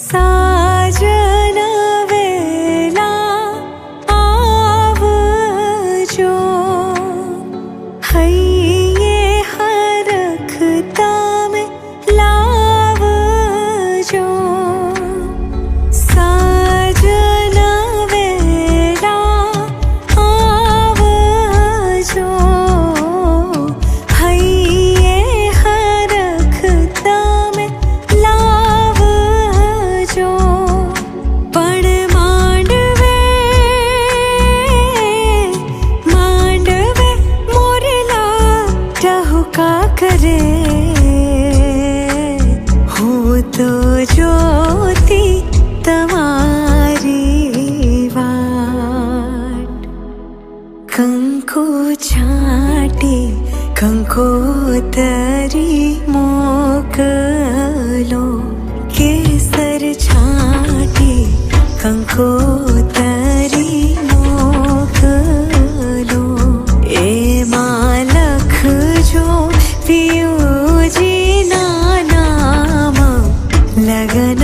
साजन वेला आवजो, हइये हरखता में लावजो। साजन वेला आवजो, हइये हरखता में लावजो। पण मांडवे मोरला टहुका करे, हूँ तो जोती तमारी वाट। कंको छाटी कंकोतरी मोकलो, केसर छाटी कंकोतरी मोकलो। ए मालख जो पियूजी ना नाम लगन